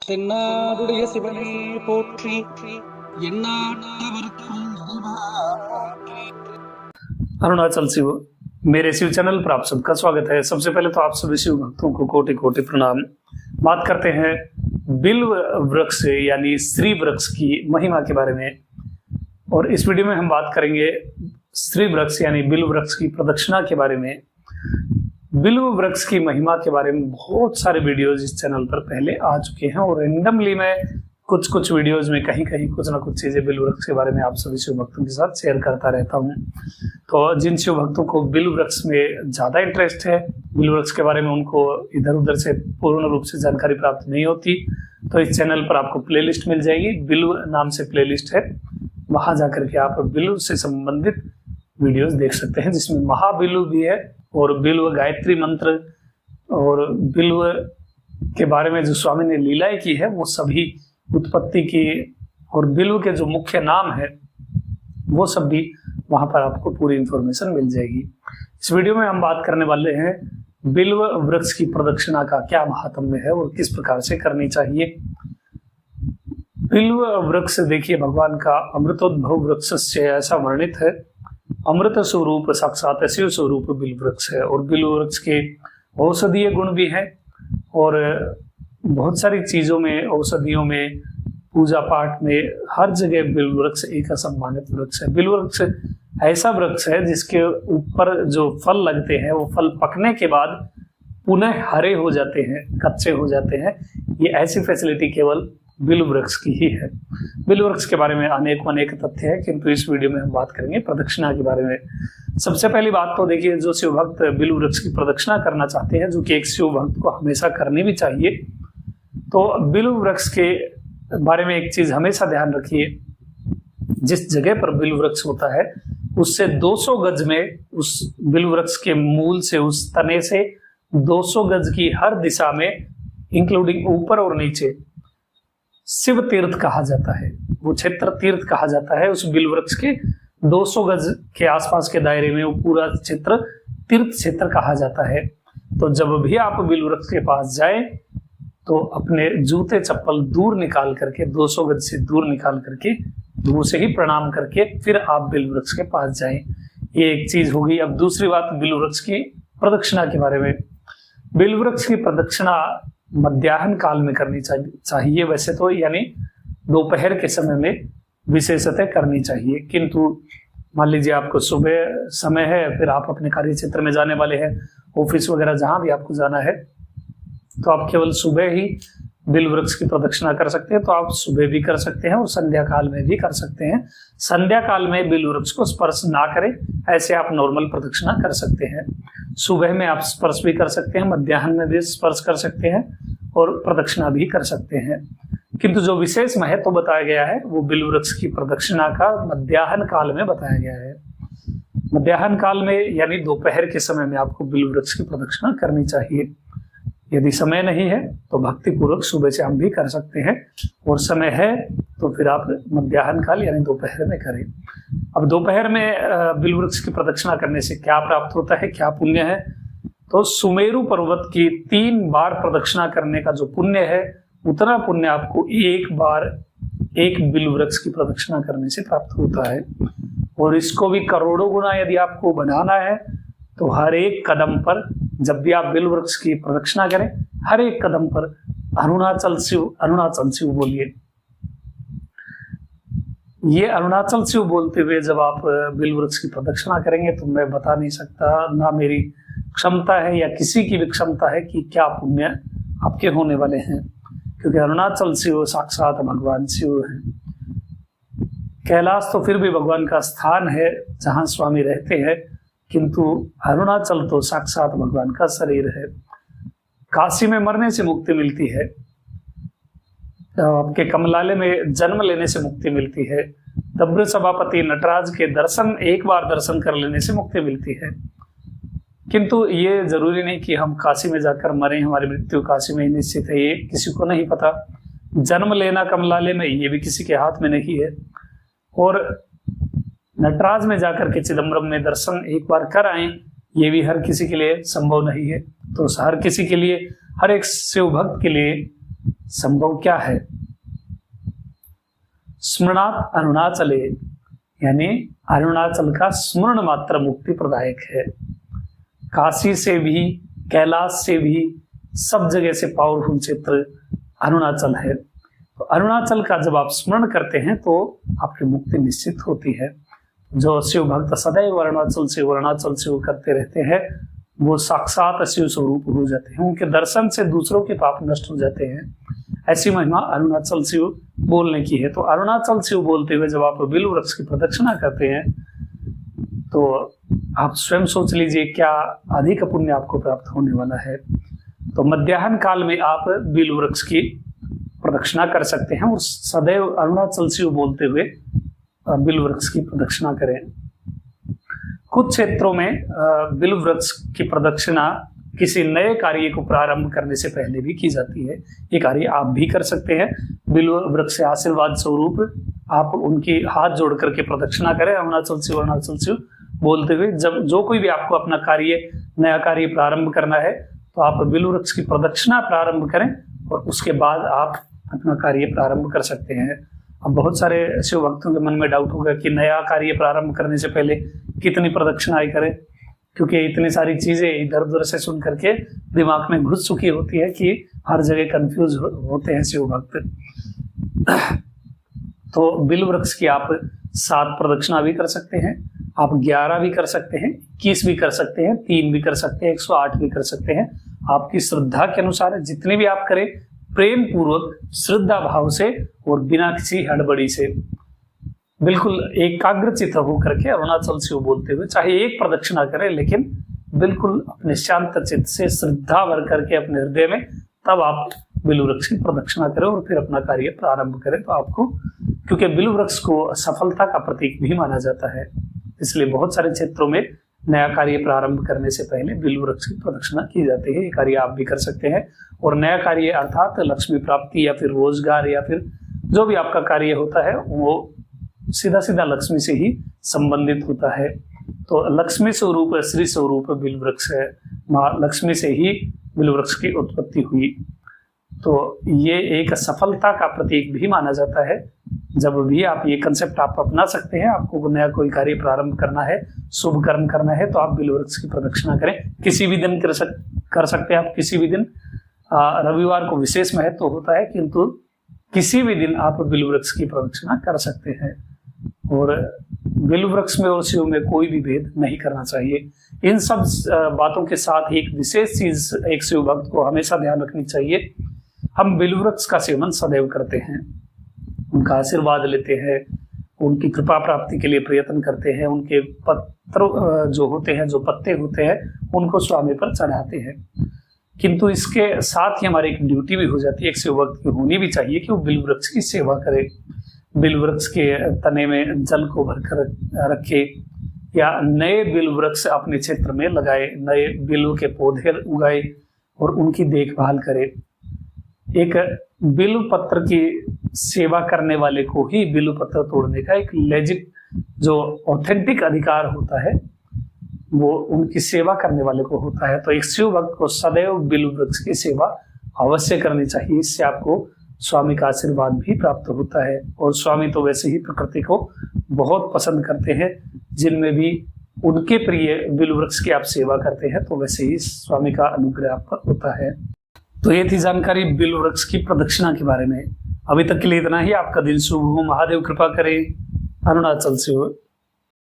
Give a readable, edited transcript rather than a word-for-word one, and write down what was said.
தென்னாடுடைய சிவனே போற்றி எந்நாட்டவர்க்கும் இறைவா போற்றி। अरुणाचल शिव मेरे शिव चैनल पर आप सबका स्वागत है। सबसे पहले तो आप सभी शिव भक्तों को कोटि कोटि प्रणाम। बात करते हैं बिल्व वृक्ष यानी श्री वृक्ष की महिमा के बारे में, और इस वीडियो में हम बात करेंगे श्री वृक्ष यानी बिल्व वृक्ष की प्रदक्षिणा के बारे में। बिल्व वृक्ष की महिमा के बारे में बहुत सारे वीडियोज इस चैनल पर पहले आ चुके हैं, और रेंडमली मैं कुछ वीडियोज में कहीं कुछ ना कुछ चीजें बिल्व वृक्ष के बारे में आप सभी शिव भक्तों के साथ शेयर करता रहता हूं। तो जिन शिव भक्तों को बिल्व वृक्ष में ज्यादा इंटरेस्ट है, बिल्व वृक्ष के बारे में उनको इधर उधर से पूर्ण रूप से जानकारी प्राप्त नहीं होती, तो इस चैनल पर आपको प्लेलिस्ट मिल जाएगी। बिल्व नाम से प्लेलिस्ट है, वहां जाकर के आप बिल्व से संबंधित वीडियोज देख सकते हैं, जिसमें महाबिल्व भी है और बिल्व गायत्री मंत्र और बिल्व के बारे में जो स्वामी ने लीलाएं की है वो सभी उत्पत्ति की, और बिल्व के जो मुख्य नाम है वो सब भी वहां पर आपको पूरी इंफॉर्मेशन मिल जाएगी। इस वीडियो में हम बात करने वाले हैं बिल्व वृक्ष की प्रदक्षिणा का क्या महात्म्य है और किस प्रकार से करनी चाहिए। बिल्व वृक्ष देखिए, भगवान का अमृतोद्भव वृक्ष से ऐसा वर्णित है। अमृत स्वरूप साक्षात शिव स्वरूप बिल्व वृक्ष है, और बिल्व वृक्ष के औषधीय गुण भी है, और बहुत सारी चीजों में, औषधियों में, पूजा पाठ में, हर जगह बिल्व वृक्ष एक असम्मानित वृक्ष है। बिल्व वृक्ष ऐसा वृक्ष है जिसके ऊपर जो फल लगते हैं वो फल पकने के बाद पुनः हरे हो जाते हैं, कच्चे हो जाते हैं। ये ऐसी फैसिलिटी केवल बिल्व वृक्ष की ही है। बिल्व वृक्ष के बारे में अनेक तथ्य है, किंतु इस वीडियो में हम बात करेंगे प्रदक्षिणा के बारे में। सबसे पहली बात तो देखिए, जो शिव भक्त बिल्व वृक्ष की प्रदक्षिणा करना चाहते हैं, जो कि एक शिव भक्त को हमेशा करनी भी चाहिए, तो बिल्व वृक्ष के बारे में एक चीज हमेशा ध्यान रखिए, जिस जगह पर बिल्व वृक्ष होता है उससे 200 गज में, उस बिल्व वृक्ष के मूल से, उस तने से 200 गज की हर दिशा में, इंक्लूडिंग ऊपर और नीचे, शिव तीर्थ कहा जाता है। वो क्षेत्र तीर्थ कहा जाता है। उस बिल्व वृक्ष के 200 गज के आसपास के दायरे में वो पूरा क्षेत्र तीर्थ क्षेत्र कहा जाता है। तो जब भी आप बिल्व वृक्ष के पास जाए तो अपने जूते चप्पल दूर निकाल करके, 200 गज से दूर निकाल करके, दूर से ही प्रणाम करके फिर आप बिल्व वृक्ष के पास जाएं। ये एक चीज होगी। अब दूसरी बात बिल्व वृक्ष की प्रदक्षिणा के बारे में। बिल्व वृक्ष की प्रदक्षिणा मध्याह्न काल में करनी चाहिए वैसे तो, यानी दोपहर के समय में विशेषतः करनी चाहिए, किंतु मान लीजिए आपको सुबह समय है, फिर आप अपने कार्य क्षेत्र में जाने वाले हैं, ऑफिस वगैरह जहां भी आपको जाना है, तो आप केवल सुबह ही बिल्व वृक्ष की प्रदक्षिणा कर सकते हैं। तो आप सुबह भी कर सकते हैं और संध्या काल में भी कर सकते हैं। संध्या काल में बिल्व वृक्ष को स्पर्श ना करें, ऐसे आप नॉर्मल प्रदक्षिणा कर सकते हैं। सुबह में आप स्पर्श भी कर सकते हैं, मध्याह्न में भी स्पर्श कर सकते हैं और प्रदक्षिणा भी कर सकते हैं। किंतु जो विशेष महत्व बताया गया है वो बिल्व वृक्ष की प्रदक्षिणा का मध्याह्न काल में बताया गया है। मध्याह्न काल में यानी दोपहर के समय में आपको बिल्व वृक्ष की प्रदक्षिणा करनी चाहिए। यदि समय नहीं है तो भक्ति पूर्वक सुबह से हम भी कर सकते हैं, और समय है तो फिर आप मध्याह्न काल यानी दोपहर में करें। अब दोपहर में बिल्व वृक्ष की प्रदक्षिणा करने से क्या प्राप्त होता है, क्या पुण्य है, तो सुमेरु पर्वत की 3 बार प्रदक्षिणा करने का जो पुण्य है, उतना पुण्य आपको एक बार एक बिल्व वृक्ष की प्रदक्षिणा करने से प्राप्त होता है। और इसको भी करोड़ों गुना यदि आपको बनाना है तो हर एक कदम पर, जब भी आप बिल्व वृक्ष की प्रदक्षिणा करें, हर एक कदम पर अरुणाचल शिव बोलिए। ये अरुणाचल शिव बोलते हुए जब आप बिल्व वृक्ष की प्रदक्षिणा करेंगे तो मैं बता नहीं सकता, ना मेरी क्षमता है या किसी की भी क्षमता है कि क्या पुण्य आपके होने वाले हैं, क्योंकि अरुणाचल शिव साक्षात भगवान शिव है। कैलाश तो फिर भी भगवान का स्थान है जहां स्वामी रहते हैं, किंतु अरुणाचल तो साक्षात भगवान का शरीर है। काशी में मरने से मुक्ति मिलती है, आपके कमलाले में जन्म लेने से मुक्ति मिलती है, दब्र सभापति नटराज के एक बार दर्शन कर लेने से मुक्ति मिलती है। किंतु ये जरूरी नहीं कि हम काशी में जाकर मरें, हमारी मृत्यु काशी में ही निश्चित है, ये किसी को नहीं पता। जन्म लेना कमलाले में ये भी किसी के हाथ में नहीं है, और नटराज में जाकर के चिदम्बरम में दर्शन एक बार कर आए, ये भी हर किसी के लिए संभव नहीं है। तो हर किसी के लिए, हर एक शिव भक्त के लिए संभव क्या है? स्मरणात् अरुणाचले, यानी अरुणाचल का स्मरण मात्र मुक्ति प्रदायक है। काशी से भी, कैलाश से भी, सब जगह से पावरफुल क्षेत्र अरुणाचल है। तो अरुणाचल का जब आप स्मरण करते हैं तो आपकी मुक्ति निश्चित होती है। जो शिव भक्त सदैव अरुणाचल शिव करते रहते हैं, वो साक्षात शिव स्वरूप हो जाते हैं। उनके दर्शन से दूसरों के पाप नष्ट हो जाते हैं। ऐसी महिमा अरुणाचल शिव बोलने की है। तो अरुणाचल शिव बोलते हुए जब आप बिल्व वृक्ष की प्रदक्षिणा करते हैं तो आप स्वयं सोच लीजिए क्या अधिक पुण्य आपको प्राप्त होने वाला है। तो मध्याह्न काल में आप बिल्व वृक्ष की प्रदक्षिणा कर सकते हैं और सदैव अरुणाचल शिव बोलते हुए बिल्व वृक्ष की प्रदक्षिणा करें। कुछ क्षेत्रों में बिल्व वृक्ष की प्रदक्षिणा किसी नए कार्य को प्रारंभ करने से पहले भी की जाती है। ये कार्य आप भी कर सकते हैं। बिल्व वृक्ष से आशीर्वाद स्वरूप आप उनकी हाथ जोड़ करके प्रदक्षिणा करें अरुणाचल शिव बोलते हुए। जब जो कोई भी आपको अपना नया कार्य प्रारंभ करना है तो आप बिल्व वृक्ष की प्रदक्षिणा प्रारंभ करें और उसके बाद आप अपना कार्य प्रारंभ कर सकते हैं। अब बहुत सारे शिव भक्तों के मन में डाउट होगा कि नया कार्य प्रारंभ करने से पहले कितनी प्रदक्षिणाएं करें, क्योंकि इतनी सारी चीजें इधर उधर से सुन करके दिमाग में घुस चुकी होती है कि हर जगह कंफ्यूज होते हैं शिव भक्त। तो बिल्व वृक्ष की आप 7 प्रदक्षिणा भी कर सकते हैं, आप 11 भी कर सकते हैं, 21 भी कर सकते हैं, 3 भी कर सकते हैं, 108 भी कर सकते हैं। आपकी श्रद्धा के अनुसार जितने भी आप करें प्रेम पूर्वक, श्रद्धा भाव से और बिना किसी हड़बड़ी से, बिल्कुल एकाग्रचित होकर के अरुणाचल शिव बोलते हुए चाहे एक प्रदक्षिणा करें, लेकिन बिल्कुल अपने शांत चित्त से श्रद्धा भर करके अपने हृदय में, तब आप बिल्व वृक्ष की प्रदक्षिणा करें और फिर अपना कार्य प्रारंभ करें। तो आपको, क्योंकि बिल्व वृक्ष को सफलता का प्रतीक भी माना जाता है, इसलिए बहुत सारे क्षेत्रों में नया कार्य प्रारंभ करने से पहले बिल्व वृक्ष की प्रदक्षिणा की जाती है। ये कार्य आप भी कर सकते हैं। और नया कार्य अर्थात लक्ष्मी प्राप्ति या फिर रोजगार या फिर जो भी आपका कार्य होता है वो सीधा सीधा लक्ष्मी से ही संबंधित होता है। तो लक्ष्मी स्वरूप, श्री स्वरूप बिल्व वृक्ष है। माँ लक्ष्मी से ही बिल्व वृक्ष की उत्पत्ति हुई। तो ये एक सफलता का प्रतीक भी माना जाता है। जब भी आप ये कंसेप्ट आप अपना सकते हैं, आपको नया कोई कार्य प्रारंभ करना है, शुभ कर्म करना है, तो आप बिल्व वृक्ष की प्रदक्षिणा करें। किसी भी दिन कर सकते हैं आप, किसी भी दिन। रविवार को विशेष महत्व होता है, किंतु किसी भी दिन आप बिल्व वृक्ष की प्रदक्षिणा कर सकते हैं। और बिल्व वृक्ष में और शिव में कोई भी भेद नहीं करना चाहिए। इन सब बातों के साथ एक विशेष चीज एक शिव भक्त को हमेशा ध्यान रखनी चाहिए। हम बिल्व वृक्ष का सेवन सदैव करते हैं, उनका आशीर्वाद लेते हैं, उनकी कृपा प्राप्ति के लिए प्रयत्न करते हैं, उनके पत्र जो होते हैं, जो पत्ते होते हैं, उनको स्वामी पर चढ़ाते हैं। किंतु इसके साथ ही हमारी एक ड्यूटी भी हो जाती है, एक शिव भक्त की होनी भी चाहिए कि वो बिल्व वृक्ष की सेवा करे। बिल्व वृक्ष के तने में जल को भरकर रखे या नए बिल्व वृक्ष अपने क्षेत्र में लगाए, नए बिल्व के पौधे उगाए और उनकी देखभाल करे। एक बिल्व पत्र की सेवा करने वाले को ही बिल्व पत्र तोड़ने का एक लेजिट जो ऑथेंटिक अधिकार होता है वो उनकी सेवा करने वाले को होता है। तो एक शिव भक्त को सदैव बिल्व वृक्ष की सेवा अवश्य करनी चाहिए। इससे आपको स्वामी का आशीर्वाद भी प्राप्त होता है। और स्वामी तो वैसे ही प्रकृति को बहुत पसंद करते हैं, जिनमें भी उनके प्रिय बिल्व वृक्ष की आप सेवा करते हैं तो वैसे ही स्वामी का अनुग्रह आप पर होता है। तो ये थी जानकारी बिल्व वृक्ष की प्रदक्षिणा के बारे में। अभी तक के लिए इतना ही। आपका दिन शुभ हो, महादेव कृपा करे। अरुणाचल शिव।